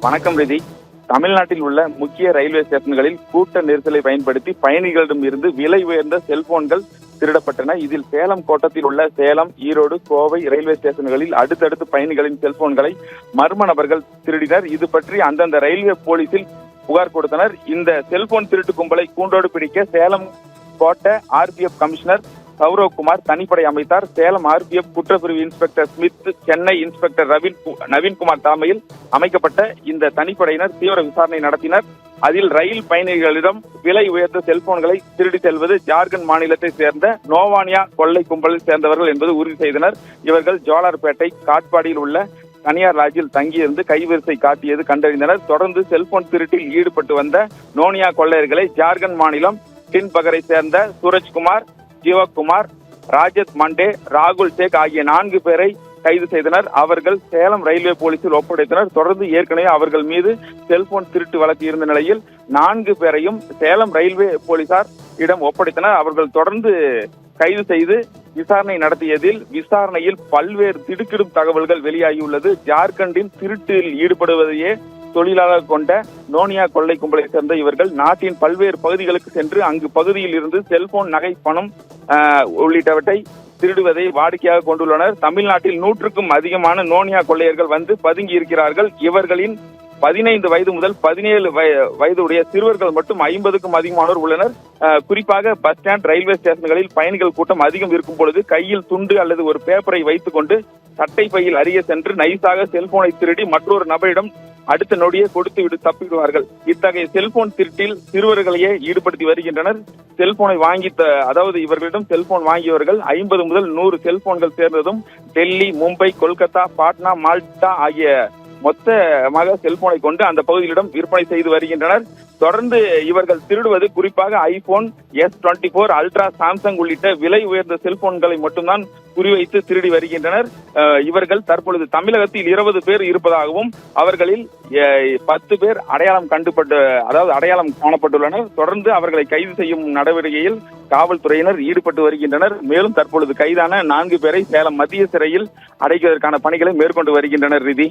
வணக்கம் ரிதி. தமிழ்நாட்டில் உள்ள முக்கிய ரயில்வே ஸ்டேஷன்களில் கூட்ட நெரிசலை பயன்படுத்தி பயணிகளிடம் இருந்து விலை உயர்ந்த செல்போன்கள் திருடப்பட்டன. இதில் சேலம் கோட்டத்தில் உள்ள சேலம், ஈரோடு, கோவை ரயில்வே ஸ்டேஷன்களில் அடுத்தடுத்து பயணிகளின் செல்போன்களை மர்ம நபர்கள் திருடினர். இது பற்றி அந்தந்த ரயில்வே போலீசில் புகார் கொடுத்தனர். இந்த செல்போன் திருட்டு கும்பலை கூண்டோடு பிடிக்க சேலம் கோட்ட ஆர்பிஎஃப் கமிஷனர் சௌரவ்குமார் தனிப்படை அமைத்தார். சேலம் ஆர்பிஎஃப் குற்றப்பிரிவு inspector Smith, Chennai inspector Naveenkumar தலைமையில் அமைக்கப்பட்ட இந்த தனிப்படையினர் தீவிர விசாரணை நடத்தினர். அதில் ரயில் பயணிகளிடம் விலை உயர்ந்த செல்போன்களை திருடி செல்வது ஜார்க்கண்ட் மாநிலத்தை சேர்ந்த நோவானியா கொள்ளை கும்பலில் சேர்ந்தவர்கள் என்பது உறுதி செய்தனர். இவர்கள் ஜோலார்பேட்டை, காட்பாடியில் உள்ள தனியார் லாட்ஜில் தங்கியிருந்து கைவரிசை காட்டியது கண்டறிந்தனர். தொடர்ந்து செல்போன் திருட்டில் ஈடுபட்டு வந்த நோனியா கொள்ளையர்களை ஜார்க்கண்ட் மாநிலம் டின்பகரை சேர்ந்த சூரஜ்குமார், ஜீவகுமார், ராஜத் மண்டே, ராகுல் ஷேக் ஆகிய 4 பேரை கைது செய்தனர். அவர்கள் சேலம் ரயில்வே போலீசில் ஒப்படைத்தனர். தொடர்ந்து ஏற்கனவே அவர்கள் மீது செல்போன் திருட்டு வழக்கு இருந்த நிலையில் 4 பேரையும் சேலம் ரயில்வே போலீசார் இடம் ஒப்படைத்தனர். அவர்கள் தொடர்ந்து கைது செய்து விசாரணை நடத்தியதில் விசாரணையில் பல்வேறு திடுக்கிடும் தகவல்கள் வெளியாகியுள்ளது. ஜார்க்கண்டில் திருட்டில் ஈடுபடுவதையே தொழிலாளர் கொண்ட நோனியா கொள்ளை கும்பலை சேர்ந்த இவர்கள் நாட்டின் பல்வேறு பகுதிகளுக்கு சென்று அங்கு பகுதியில் இருந்து செல்போன், நகை, பணம் உள்ளிட்டவற்றை திருடுவதை வாடிக்கையாக கொண்டுள்ளனர். தமிழ்நாட்டில் 100க்கும் அதிகமான நோனியா கொள்ளையர்கள் வந்து பதுங்கி இருக்கிறார்கள். இவர்களின் 15 வயது முதல் 17 வயதுடைய சிறுவர்கள் மட்டும் 50க்கும் அதிகமானோர் உள்ளனர். குறிப்பாக பஸ் ஸ்டாண்ட், ரயில்வே ஸ்டேஷன்களில் பயணிகள் கூட்டம் அதிகம் இருக்கும் பொழுது கையில் துண்டு அல்லது ஒரு பேப்பரை வைத்துக் கொண்டு சட்டை பையில் அருகே சென்று நைஸாக செல்போனை திருடி மற்றொரு நபரிடம் அடுத்த நொடியே கொடுத்து விட்டு தப்பிடுவார்கள். இத்தகைய செல்போன் திருட்டில் சிறுவர்களையே ஈடுபடுத்தி வருகின்றனர். செல்போனை அதாவது இவர்களிடம் செல்போன் வாங்கியவர்கள் 50 முதல் 100 செல்போன்கள் சேர்ந்ததும் டெல்லி, மும்பை, கொல்கத்தா, பாட்னா, மால்டா ஆகிய மொத்தமாக செல்போனை கொண்டு அந்த பகுதிகளிடம் விற்பனை செய்து வருகின்றனர். தொடர்ந்து இவர்கள் திருடுவது குறிப்பாக ஐபோன், S24 அல்ட்ரா, சாம்சங் உள்ளிட்ட விலை உயர்ந்த செல்போன்களை மட்டும்தான் குறிவைத்து திருடி வருகின்றனர். இவர்கள் தற்பொழுது தமிழகத்தில் 20 பேர் இருப்பதாகவும் அவர்களில் 10 பேர் அடையாளம் காணப்பட்டுள்ளனர். தொடர்ந்து அவர்களை கைது செய்யும் நடவடிக்கையில் காவல்துறையினர் ஈடுபட்டு வருகின்றனர். மேலும் தற்பொழுது கைதான 4 பேரை சேலம் மத்திய சிறையில் அடைப்பதற்கான பணிகளை மேற்கொண்டு வருகின்றனர். ரிதி.